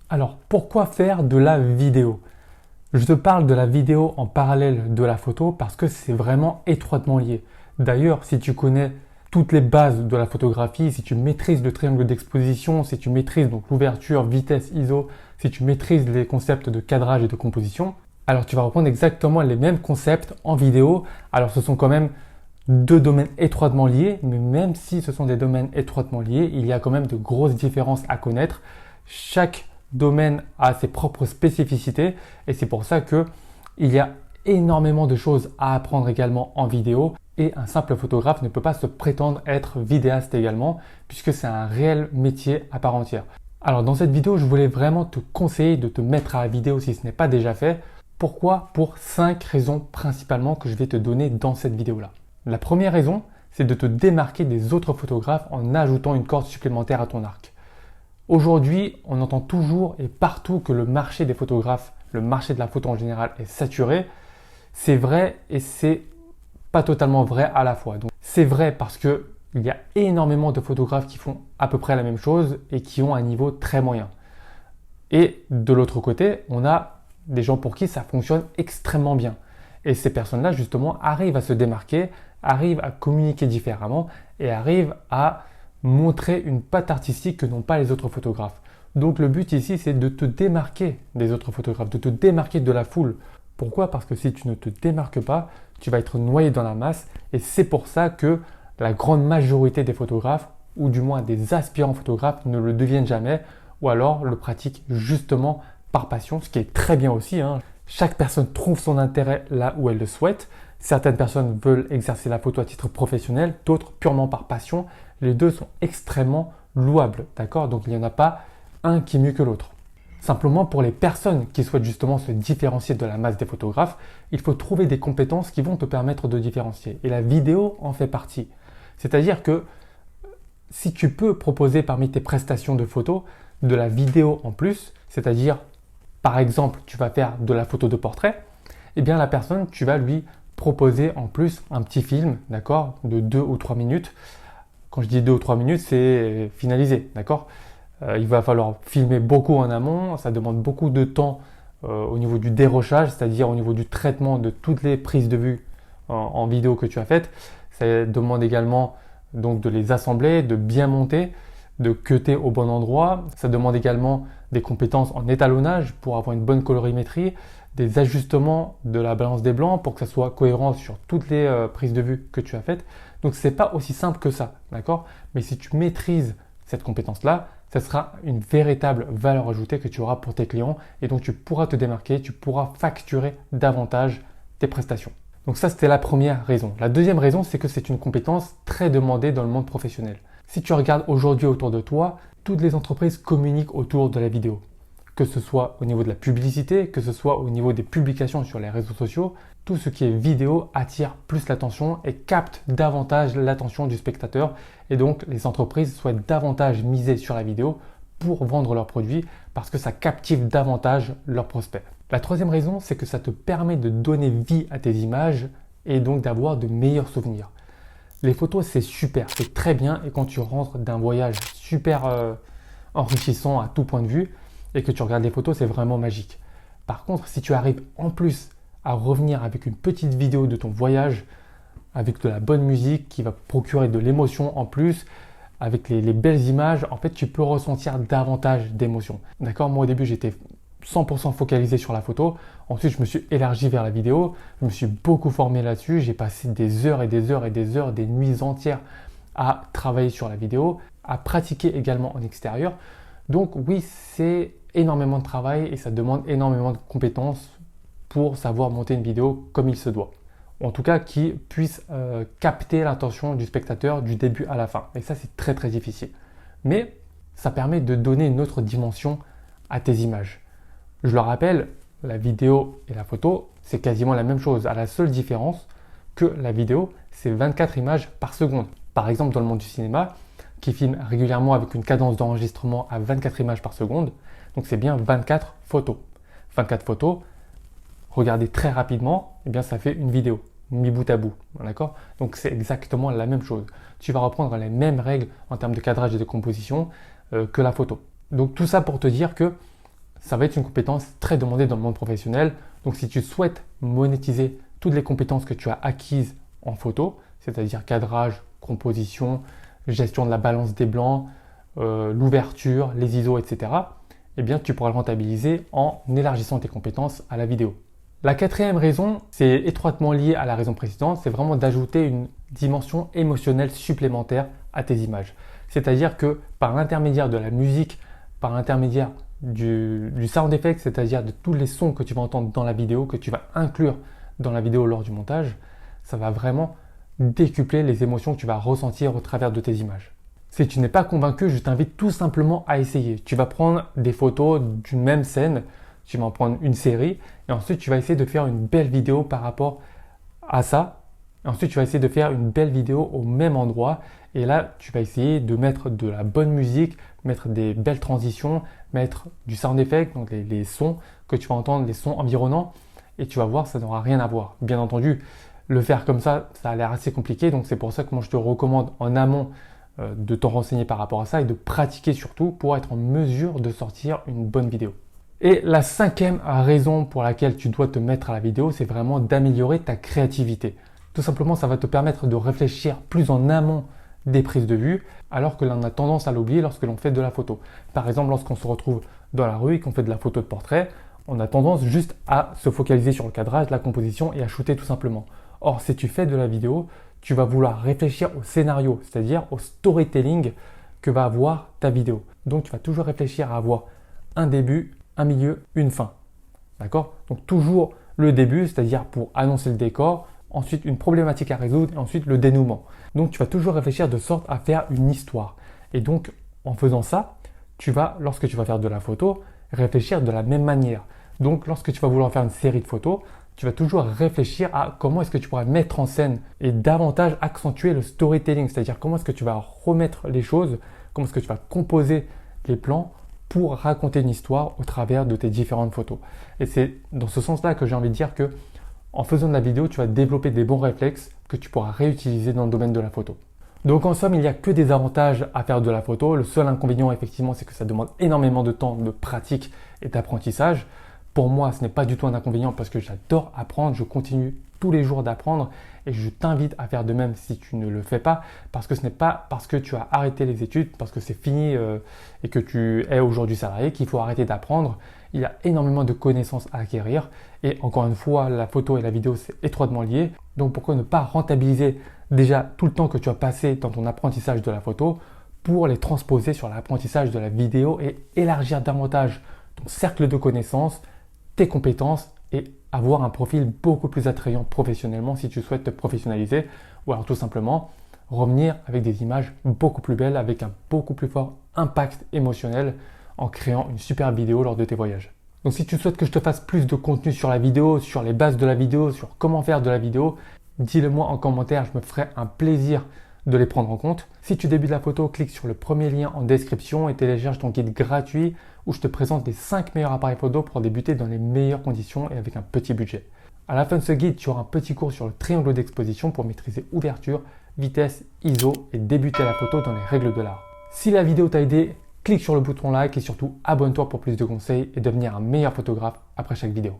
Alors, pourquoi faire de la vidéo? Je te parle de la vidéo en parallèle de la photo parce que c'est vraiment étroitement lié. D'ailleurs, si tu connais toutes les bases de la photographie, si tu maîtrises le triangle d'exposition, si tu maîtrises donc l'ouverture, vitesse, ISO, si tu maîtrises les concepts de cadrage et de composition, alors tu vas reprendre exactement les mêmes concepts en vidéo. Alors ce sont quand même deux domaines étroitement liés, mais même si ce sont des domaines étroitement liés, il y a quand même de grosses différences à connaître. Chaque domaine a ses propres spécificités et c'est pour ça que il y a énormément de choses à apprendre également en vidéo et un simple photographe ne peut pas se prétendre être vidéaste également puisque c'est un réel métier à part entière. Alors dans cette vidéo, je voulais vraiment te conseiller de te mettre à la vidéo si ce n'est pas déjà fait. Pourquoi? Pour 5 raisons principalement que je vais te donner dans cette vidéo-là. La première raison, c'est de te démarquer des autres photographes en ajoutant une corde supplémentaire à ton arc. Aujourd'hui, on entend toujours et partout que le marché des photographes, le marché de la photo en général est saturé. C'est vrai et c'est pas totalement vrai à la fois. Donc, c'est vrai parce que il y a énormément de photographes qui font à peu près la même chose et qui ont un niveau très moyen. Et de l'autre côté, on a des gens pour qui ça fonctionne extrêmement bien. Et ces personnes-là, justement, arrivent à se démarquer, arrivent à communiquer différemment et arrivent à montrer une patte artistique que n'ont pas les autres photographes. Donc le but ici, c'est de te démarquer des autres photographes, de te démarquer de la foule. Pourquoi? Parce que si tu ne te démarques pas, tu vas être noyé dans la masse et c'est pour ça que la grande majorité des photographes, ou du moins des aspirants photographes, ne le deviennent jamais ou alors le pratiquent justement par passion, ce qui est très bien aussi, hein. Chaque personne trouve son intérêt là où elle le souhaite. Certaines personnes veulent exercer la photo à titre professionnel, d'autres purement par passion. Les deux sont extrêmement louables, d'accord? Donc il n'y en a pas un qui est mieux que l'autre. Simplement pour les personnes qui souhaitent justement se différencier de la masse des photographes, il faut trouver des compétences qui vont te permettre de différencier. Et la vidéo en fait partie. C'est-à-dire que si tu peux proposer parmi tes prestations de photos de la vidéo en plus, c'est-à-dire par exemple tu vas faire de la photo de portrait, eh bien la personne tu vas lui proposer en plus un petit film, d'accord, de 2 ou 3 minutes. Quand je dis 2 ou 3 minutes, c'est finalisé, d'accord. Il va falloir filmer beaucoup en amont, ça demande beaucoup de temps au niveau du dérochage, c'est-à-dire au niveau du traitement de toutes les prises de vue en vidéo que tu as faites. Ça demande également donc de les assembler, de bien monter, de cutter au bon endroit. Ça demande également des compétences en étalonnage pour avoir une bonne colorimétrie, des ajustements de la balance des blancs pour que ça soit cohérent sur toutes les prises de vue que tu as faites. Donc c'est pas aussi simple que ça, d'accord? Mais si tu maîtrises cette compétence-là, ça sera une véritable valeur ajoutée que tu auras pour tes clients et donc tu pourras te démarquer, tu pourras facturer davantage tes prestations. Donc ça, c'était la première raison. La deuxième raison, c'est que c'est une compétence très demandée dans le monde professionnel. Si tu regardes aujourd'hui autour de toi, toutes les entreprises communiquent autour de la vidéo. Que ce soit au niveau de la publicité, que ce soit au niveau des publications sur les réseaux sociaux, tout ce qui est vidéo attire plus l'attention et capte davantage l'attention du spectateur. Et donc, les entreprises souhaitent davantage miser sur la vidéo pour vendre leurs produits parce que ça captive davantage leurs prospects. La troisième raison, c'est que ça te permet de donner vie à tes images et donc d'avoir de meilleurs souvenirs. Les photos, c'est super, c'est très bien et quand tu rentres d'un voyage super enrichissant à tout point de vue et que tu regardes les photos, c'est vraiment magique. Par contre, si tu arrives en plus à revenir avec une petite vidéo de ton voyage, avec de la bonne musique qui va procurer de l'émotion en plus, avec les belles images, en fait, tu peux ressentir davantage d'émotions. D'accord? Moi, au début, j'étais 100% focalisé sur la photo. Ensuite, je me suis élargi vers la vidéo. Je me suis beaucoup formé là-dessus. J'ai passé des heures et des heures et des heures, des nuits entières à travailler sur la vidéo, à pratiquer également en extérieur. Donc oui, c'est énormément de travail et ça demande énormément de compétences pour savoir monter une vidéo comme il se doit. En tout cas, qui puisse capter l'attention du spectateur du début à la fin. Et ça, c'est très très difficile. Mais ça permet de donner une autre dimension à tes images. Je le rappelle, la vidéo et la photo, c'est quasiment la même chose, à la seule différence que la vidéo, c'est 24 images par seconde. Par exemple, dans le monde du cinéma, qui filme régulièrement avec une cadence d'enregistrement à 24 images par seconde, donc c'est bien 24 photos. 24 photos, regardez très rapidement, et bien ça fait une vidéo, mis bout à bout, d'accord? Donc c'est exactement la même chose. Tu vas reprendre les mêmes règles en termes de cadrage et de composition que la photo. Donc tout ça pour te dire que Ça va être une compétence très demandée dans le monde professionnel. Donc si tu souhaites monétiser toutes les compétences que tu as acquises en photo, c'est-à-dire cadrage, composition, gestion de la balance des blancs, l'ouverture, les ISO, etc., eh bien tu pourras le rentabiliser en élargissant tes compétences à la vidéo. La quatrième raison, c'est étroitement lié à la raison précédente, c'est vraiment d'ajouter une dimension émotionnelle supplémentaire à tes images. C'est-à-dire que par l'intermédiaire de la musique, par l'intermédiaire du sound effect, c'est-à-dire de tous les sons que tu vas entendre dans la vidéo, que tu vas inclure dans la vidéo lors du montage, ça va vraiment décupler les émotions que tu vas ressentir au travers de tes images. Si tu n'es pas convaincu, je t'invite tout simplement à essayer. Tu vas prendre des photos d'une même scène, tu vas en prendre une série et ensuite tu vas essayer de faire une belle vidéo par rapport à ça. Et ensuite tu vas essayer de faire une belle vidéo au même endroit et là tu vas essayer de mettre de la bonne musique, mettre des belles transitions, mettre du sound effect, donc les sons que tu vas entendre, les sons environnants et tu vas voir ça n'aura rien à voir. Bien entendu, le faire comme ça a l'air assez compliqué donc c'est pour ça que moi je te recommande en amont de t'en renseigner par rapport à ça et de pratiquer surtout pour être en mesure de sortir une bonne vidéo. Et la cinquième raison pour laquelle tu dois te mettre à la vidéo, c'est vraiment d'améliorer ta créativité. Tout simplement, ça va te permettre de réfléchir plus en amont des prises de vue, alors que l'on a tendance à l'oublier lorsque l'on fait de la photo. Par exemple, lorsqu'on se retrouve dans la rue et qu'on fait de la photo de portrait, on a tendance juste à se focaliser sur le cadrage, la composition et à shooter tout simplement. Or, si tu fais de la vidéo, tu vas vouloir réfléchir au scénario, c'est-à-dire au storytelling que va avoir ta vidéo. Donc, tu vas toujours réfléchir à avoir un début, un milieu, une fin. D'accord? Donc toujours le début, c'est-à-dire pour annoncer le décor, ensuite une problématique à résoudre et ensuite le dénouement. Donc tu vas toujours réfléchir de sorte à faire une histoire. Et donc en faisant ça, tu vas, lorsque tu vas faire de la photo, réfléchir de la même manière. Donc lorsque tu vas vouloir faire une série de photos, tu vas toujours réfléchir à comment est-ce que tu pourras mettre en scène et davantage accentuer le storytelling, c'est-à-dire comment est-ce que tu vas remettre les choses, comment est-ce que tu vas composer les plans pour raconter une histoire au travers de tes différentes photos. Et c'est dans ce sens-là que j'ai envie de dire que en faisant de la vidéo, tu vas développer des bons réflexes que tu pourras réutiliser dans le domaine de la photo. Donc en somme, il n'y a que des avantages à faire de la photo. Le seul inconvénient, effectivement, c'est que ça demande énormément de temps de pratique et d'apprentissage. Pour moi, ce n'est pas du tout un inconvénient parce que j'adore apprendre, je continue tous les jours d'apprendre et je t'invite à faire de même si tu ne le fais pas parce que ce n'est pas parce que tu as arrêté les études, parce que c'est fini et que tu es aujourd'hui salarié qu'il faut arrêter d'apprendre. Il y a énormément de connaissances à acquérir et encore une fois, la photo et la vidéo c'est étroitement lié. Donc pourquoi ne pas rentabiliser déjà tout le temps que tu as passé dans ton apprentissage de la photo pour les transposer sur l'apprentissage de la vidéo et élargir davantage ton cercle de connaissances, tes compétences et avoir un profil beaucoup plus attrayant professionnellement si tu souhaites te professionnaliser ou alors tout simplement revenir avec des images beaucoup plus belles avec un beaucoup plus fort impact émotionnel en créant une super vidéo lors de tes voyages. Donc si tu souhaites que je te fasse plus de contenu sur la vidéo, sur les bases de la vidéo, sur comment faire de la vidéo, dis-le moi en commentaire, je me ferai un plaisir de les prendre en compte. Si tu débutes la photo, clique sur le premier lien en description et télécharge ton guide gratuit où je te présente les 5 meilleurs appareils photo pour débuter dans les meilleures conditions et avec un petit budget. À la fin de ce guide, tu auras un petit cours sur le triangle d'exposition pour maîtriser ouverture, vitesse, ISO et débuter la photo dans les règles de l'art. Si la vidéo t'a aidé, clique sur le bouton like et surtout abonne-toi pour plus de conseils et devenir un meilleur photographe après chaque vidéo.